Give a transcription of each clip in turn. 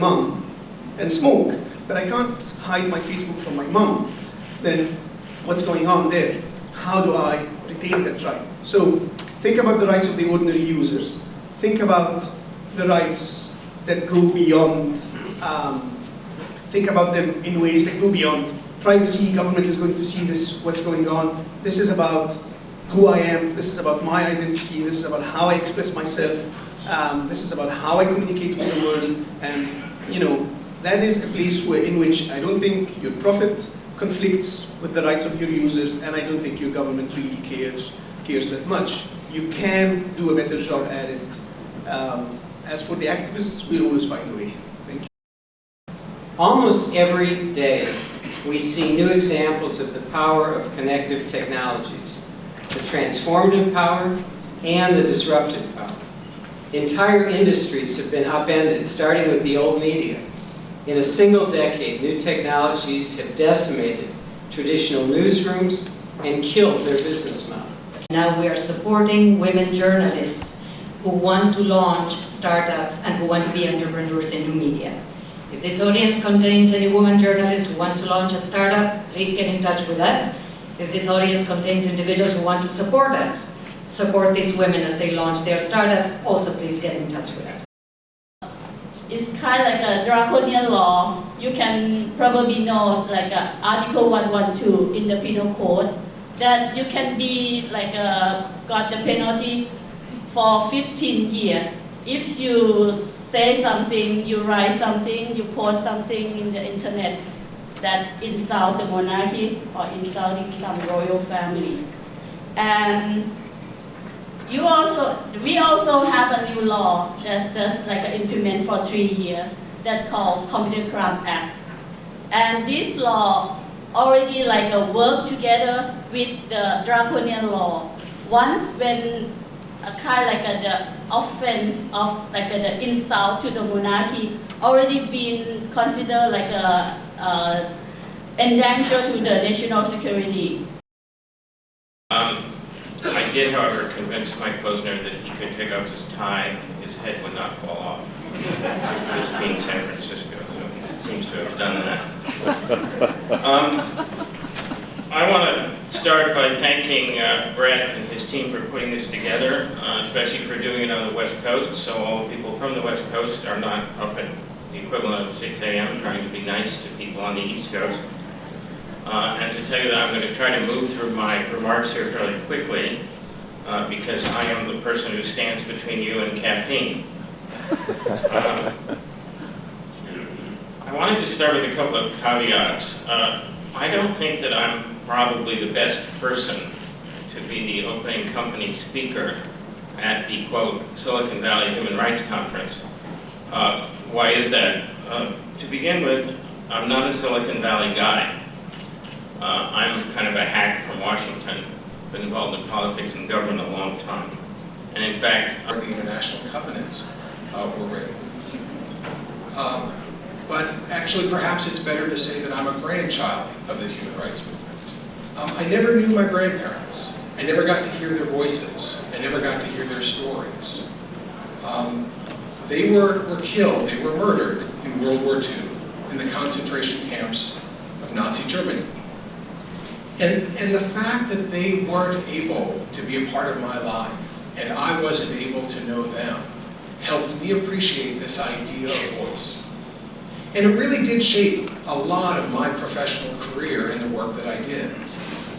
mom and smoke, but I can't hide my Facebook from my mom, then what's going on there? How do I retain that right? So think about the rights of the ordinary users. Think about the rights that go beyond, think about them in ways that go beyond privacy. Government is going to see this, what's going on. This is about who I am. This is about my identity. This is about how I express myself. This is about how I communicate with the world. And that is a place in which I don't think your profit conflicts with the rights of your users, and I don't think your government really cares that much. You can do a better job at it. As for the activists, we'll always find a way. Thank you. Almost every day, we see new examples of the power of connective technologies, the transformative power and the disruptive power. Entire industries have been upended, starting with the old media. In a single decade, new technologies have decimated traditional newsrooms and killed their business model. Now we are supporting women journalists who want to launch startups and who want to be entrepreneurs in new media. If this audience contains any woman journalist who wants to launch a startup, please get in touch with us. If this audience contains individuals who want to support us, support these women as they launch their startups, also please get in touch with us. It's kind of like a draconian law. You can probably know, like Article 112 in the Penal Code, that you can be got the penalty for 15 years. If you say something, you write something, you post something in the internet that insult the monarchy or insulting some royal families. And we also have a new law that's just implement for 3 years that called Computer Crime Act. And this law already work together with the draconian law. Once when the offense of the insult to the monarchy already been considered endanger to the national security. I did, however, convince Mike Posner that he could take off his tie and his head would not fall off. This being San Francisco, so he seems to have done that. I want to start by thanking Brett and his team for putting this together, especially for doing it on the West Coast, so all the people from the West Coast are not up at the equivalent of 6 a.m. trying to be nice to people on the East Coast. And to tell you that I'm going to try to move through my remarks here fairly quickly, because I am the person who stands between you and caffeine. I wanted to start with a couple of caveats. I don't think that I'm probably the best person to be the opening company speaker at the, quote, Silicon Valley Human Rights Conference. Why is that? To begin with, I'm not a Silicon Valley guy. I'm kind of a hack from Washington, been involved in politics and government a long time. And in fact, the international covenants were written. But actually, perhaps it's better to say that I'm a grandchild of the human rights movement. I never knew my grandparents. I never got to hear their voices. I never got to hear their stories. They were killed, they were murdered in World War II in the concentration camps of Nazi Germany. And the fact that they weren't able to be a part of my life, and I wasn't able to know them, helped me appreciate this idea of voice. And it really did shape a lot of my professional career and the work that I did.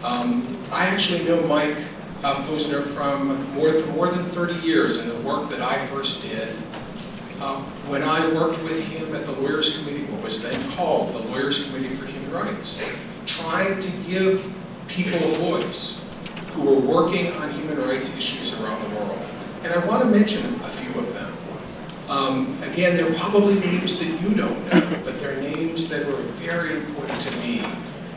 I actually know Mike Posner for more than 30 years, and the work that I first did when I worked with him at the Lawyers Committee, what was then called the Lawyers Committee for Human Rights, trying to give people a voice who were working on human rights issues around the world. And I want to mention a few of them. Again, they're probably names that you don't know, but they're names that were very important to me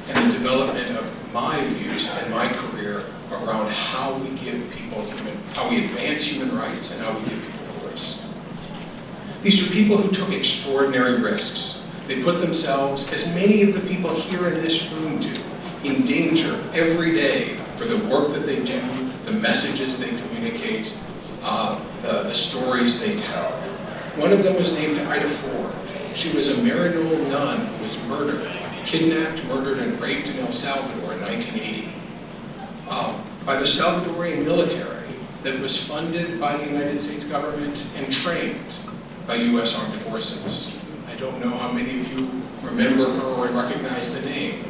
in the development of my views and my career around how we give people how we advance human rights and how we give people a voice. These are people who took extraordinary risks. They put themselves, as many of the people here in this room do, in danger every day for the work that they do, the messages they communicate, the stories they tell. One of them was named Ida Ford. She was a Maryknoll nun who was murdered, kidnapped, murdered, and raped in El Salvador in 1980 by the Salvadorian military that was funded by the United States government and trained by U.S. Armed Forces. I don't know how many of you remember her or recognize the name,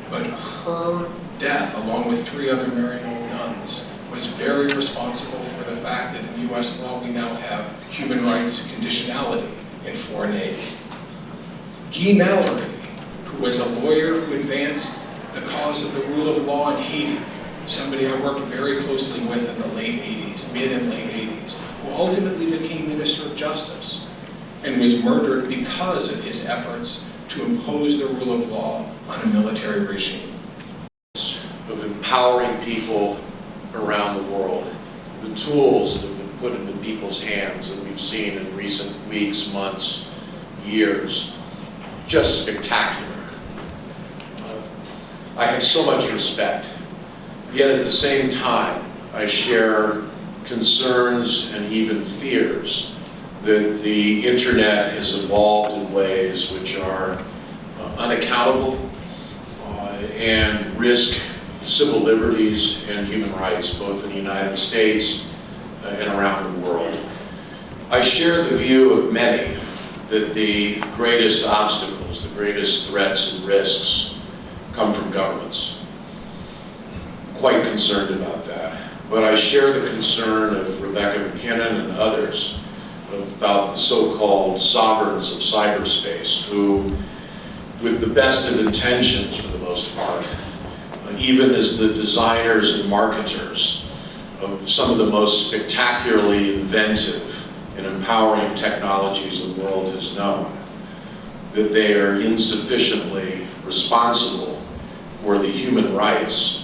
but her death, along with 3 other Maryknoll nuns, was very responsible for the fact that in U.S. law we now have human rights conditionality in foreign aid. Guy Mallory, who was a lawyer who advanced the cause of the rule of law in Haiti, somebody I worked very closely with in the late 80s, mid and late 80s, who ultimately became Minister of Justice and was murdered because of his efforts to impose the rule of law on a military regime. Of empowering people around the world, the tools that have been put into people's hands that we've seen in recent weeks, months, years, just spectacular. I have so much respect, yet at the same time, I share concerns and even fears that the internet has evolved in ways which are unaccountable and risk civil liberties and human rights, both in the United States and around the world. I share the view of many that the greatest obstacles, the greatest threats and risks come from governments. I'm quite concerned about that. But I share the concern of Rebecca McKinnon and others about the so-called sovereigns of cyberspace who, with the best of intentions for the most part, even as the designers and marketers of some of the most spectacularly inventive and empowering technologies the world has known, that they are insufficiently responsible for the human rights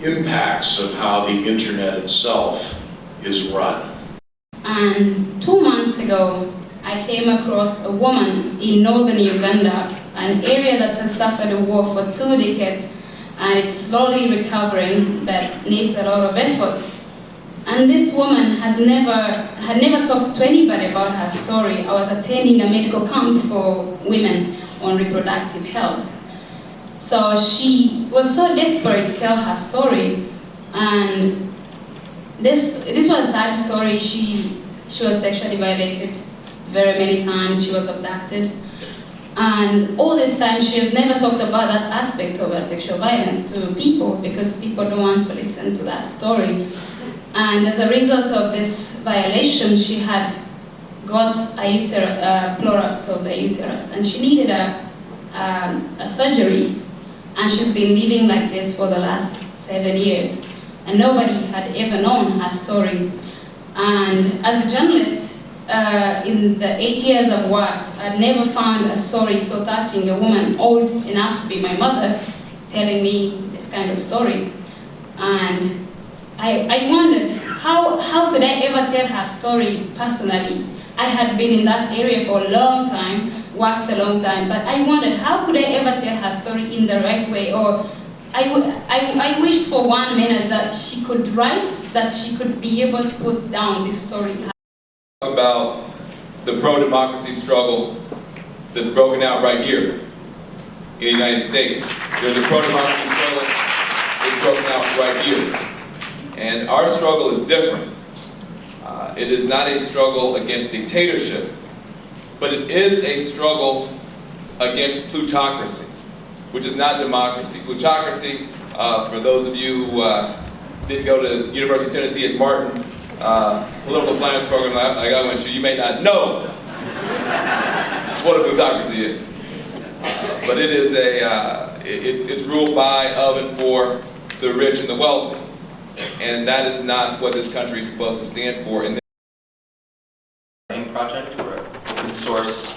impacts of how the internet itself is run. And 2 months ago, I came across a woman in northern Uganda, an area that has suffered a war for 2 decades, and it's slowly recovering, but needs a lot of effort. And this woman had never talked to anybody about her story. I was attending a medical camp for women on reproductive health. So she was so desperate to tell her story, and this was a sad story. She was sexually violated very many times. She was abducted, and all this time she has never talked about that aspect of her sexual violence to people because people don't want to listen to that story. And as a result of this violation, she had got a prolapse of the uterus, and she needed a surgery. And she's been living like this for the last 7 years. And nobody had ever known her story. And as a journalist, in the 8 years I've worked, I've never found a story so touching, a woman old enough to be my mother telling me this kind of story. And I wondered, how could I ever tell her story personally? I had been in that area for a long time, worked a long time, but I wondered, how could I ever tell her story in the right way? Or I wished for 1 minute that she could write, that she could be able to put down this story. About the pro-democracy struggle that's broken out right here in the United States. There's a pro-democracy struggle that's broken out right here. And our struggle is different. It is not a struggle against dictatorship, but it is a struggle against plutocracy, which is not democracy. Plutocracy, for those of you who didn't go to University of Tennessee at Martin, political science program like I went to, you may not know what a plutocracy is. But it is it's ruled by, of, and for the rich and the wealthy. And that is not what this country is supposed to stand for. Project, we're an open source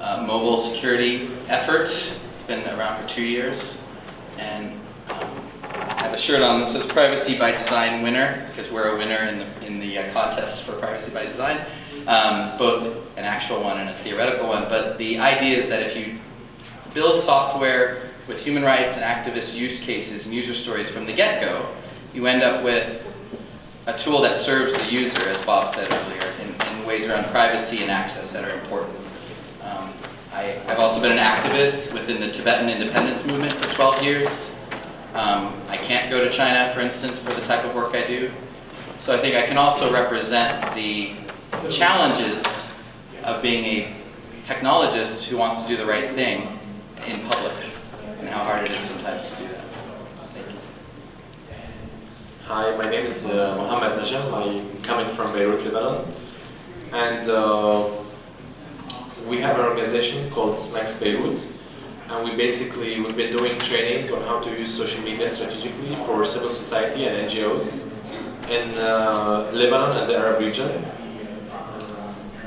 mobile security effort. It's been around for 2 years, and I have a shirt on that says Privacy by Design winner, because we're a winner in the contest for Privacy by Design, both an actual one and a theoretical one. But the idea is that if you build software with human rights and activist use cases and user stories from the get-go, you end up with a tool that serves the user, as Bob said earlier, in ways around privacy and access that are important. I've also been an activist within the Tibetan independence movement for 12 years. I can't go to China, for instance, for the type of work I do. So I think I can also represent the challenges of being a technologist who wants to do the right thing in public, and how hard it is sometimes to do that. Thank you. Hi, my name is Mohammed Najam. I'm coming from Beirut, Lebanon. And we have an organization called SMAX Beirut. And we've been doing training on how to use social media strategically for civil society and NGOs in Lebanon and the Arab region.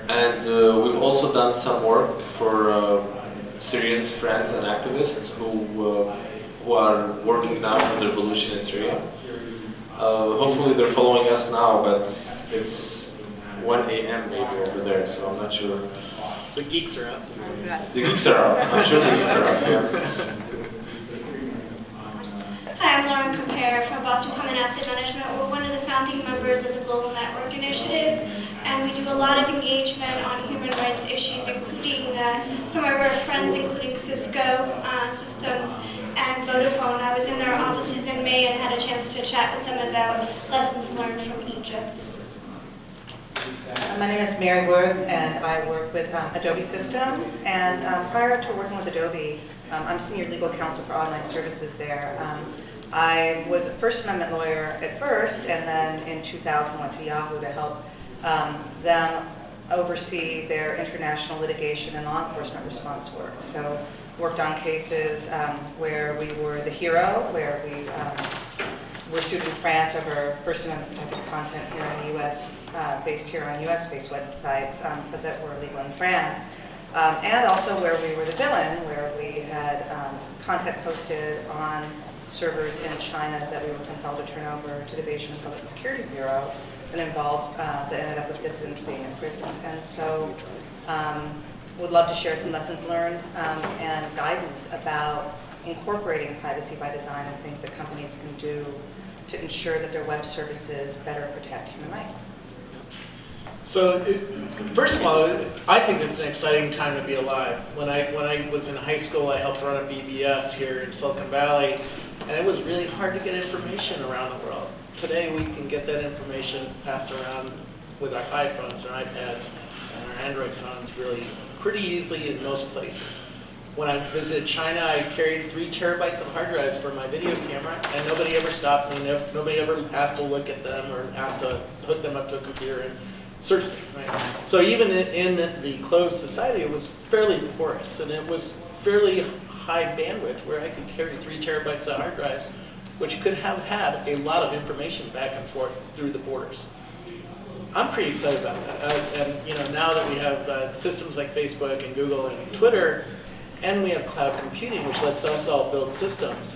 And we've also done some work for Syrians, friends, and activists who are working now for the revolution in Syria. Hopefully they're following us now, but it's 1 a.m. maybe over there, so I'm not sure. The geeks are up. The geeks are up. I'm sure the geeks are up, yeah. Hi, I'm Lauren Compare from Boston Common Asset Management. We're one of the founding members of the Global Network Initiative, and we do a lot of engagement on human rights issues, including some of our friends, including Cisco Systems and Vodafone. I was in their offices in May and had a chance to chat with them about lessons learned from Egypt. My name is Mary Wood, and I work with Adobe Systems. And prior to working with Adobe, I'm senior legal counsel for online services there. I was a First Amendment lawyer at first, and then in 2000 went to Yahoo to help them oversee their international litigation and law enforcement response work. So worked on cases where we were the hero, where we were sued in France over First Amendment protected content here in the U.S., based here on U.S.-based websites, but that were legal in France. And also where we were the villain, where we had content posted on servers in China that we were compelled to turn over to the Beijing Public Security Bureau that involved, that ended up with dissidents being imprisoned. And so would love to share some lessons learned and guidance about incorporating privacy by design and things that companies can do to ensure that their web services better protect human rights. So, first of all, I think it's an exciting time to be alive. When I was in high school, I helped run a BBS here in Silicon Valley, and it was really hard to get information around the world. Today, we can get that information passed around with our iPhones or iPads and our Android phones really pretty easily in most places. When I visited China, I carried 3 terabytes of hard drives for my video camera, and nobody ever stopped me. Nobody ever asked to look at them or asked to hook them up to a computer and search them. Right? So even in the closed society, it was fairly porous, and it was fairly high bandwidth where I could carry 3 terabytes of hard drives, which could have had a lot of information back and forth through the borders. I'm pretty excited about that. And now that we have systems like Facebook and Google and Twitter, and we have cloud computing, which lets us all build systems,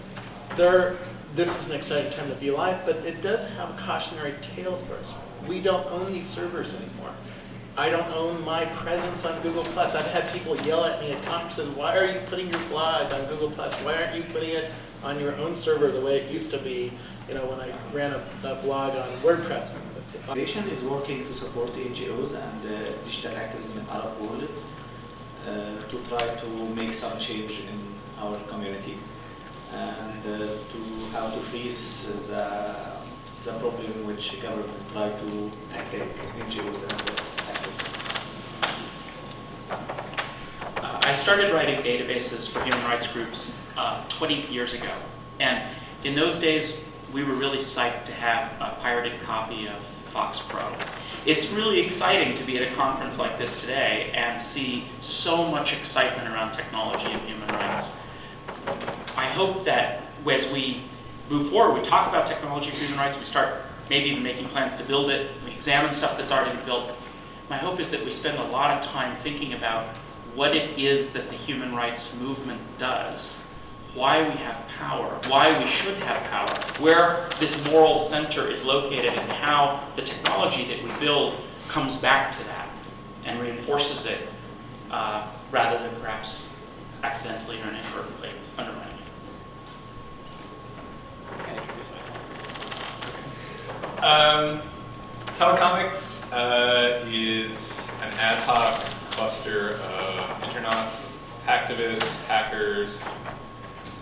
this is an exciting time to be alive, but it does have a cautionary tale for us. We don't own these servers anymore. I don't own my presence on Google+. I've had people yell at me at conferences, why are you putting your blog on Google+? Why aren't you putting it on your own server the way it used to be, when I ran a blog on WordPress? The organization is working to support NGOs and digital activism in Arab world to try to make some change in our community and to how to face the problem which government try to attack NGOs and activists. I started writing databases for human rights groups 20 years ago, and in those days we were really psyched to have a pirated copy of Fox Pro. It's really exciting to be at a conference like this today and see so much excitement around technology and human rights. I hope that as we move forward, we talk about technology and human rights, we start maybe even making plans to build it, we examine stuff that's already been built. My hope is that we spend a lot of time thinking about what it is that the human rights movement does, why we have power, why we should have power, where this moral center is located, and how the technology that we build comes back to that and reinforces it rather than perhaps accidentally or inadvertently undermining it. Telecomics is an ad hoc cluster of internauts, hacktivists, hackers,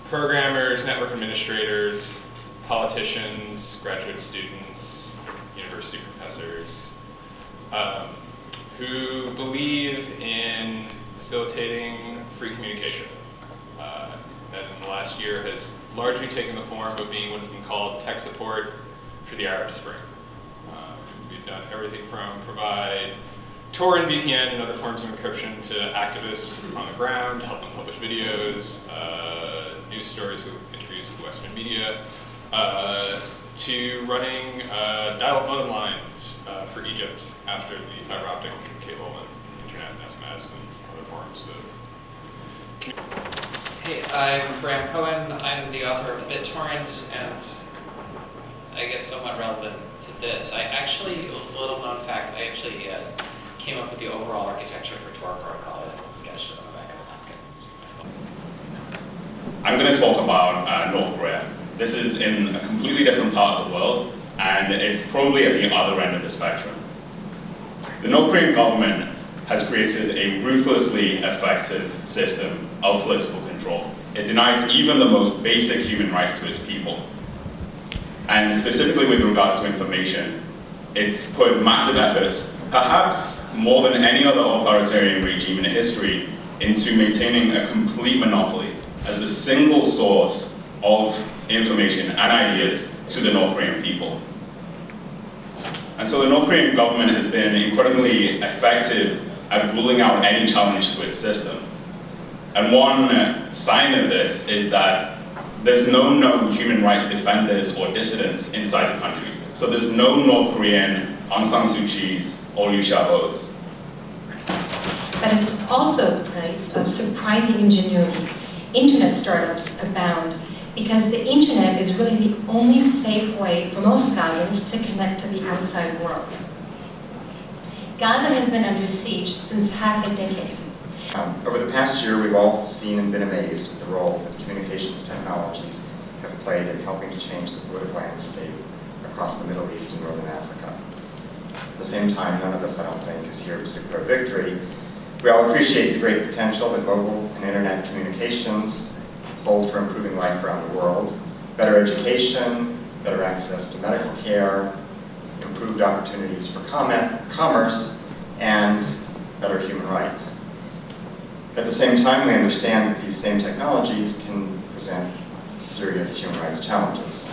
programmers, network administrators, politicians, graduate students, university professors, who believe in facilitating free communication. That in the last year has largely taken the form of being what has been called tech support for the Arab Spring. We've done everything from provide Tor and VPN and other forms of encryption to activists on the ground, help them publish videos, news stories with interviews with Western media, to running dial-up modem lines for Egypt after the fiber optic cable and internet and SMS and other forms of communication. Hey, I'm Bram Cohen. I'm the author of BitTorrent, and I guess somewhat relevant to this. A little known fact, I actually came up with the overall architecture for Tor protocol that was sketched on the back of the napkin. I'm going to talk about North Korea. This is in a completely different part of the world, and it's probably at the other end of the spectrum. The North Korean government has created a ruthlessly effective system of political control. It denies even the most basic human rights to its people. And specifically with regards to information, it's put massive efforts, perhaps more than any other authoritarian regime in history, into maintaining a complete monopoly as the single source of information and ideas to the North Korean people. And so the North Korean government has been incredibly effective at ruling out any challenge to its system. And one sign of this is that there's no known human rights defenders or dissidents inside the country. So there's no North Korean Aung San Suu Kyi's or Liu Xiaobo's. But it's also a place of surprising ingenuity. Internet startups abound because the internet is really the only safe way for most Gazans to connect to the outside world. Gaza has been under siege since half a decade. Over the past year, we've all seen and been amazed at the role that communications technologies have played in helping to change the political landscape across the Middle East and Northern Africa. At the same time, none of us, I don't think, is here to declare victory. We all appreciate the great potential that mobile and internet communications hold for improving life around the world. Better education, better access to medical care, improved opportunities for commerce, and better human rights. At the same time, we understand that these same technologies can present serious human rights challenges.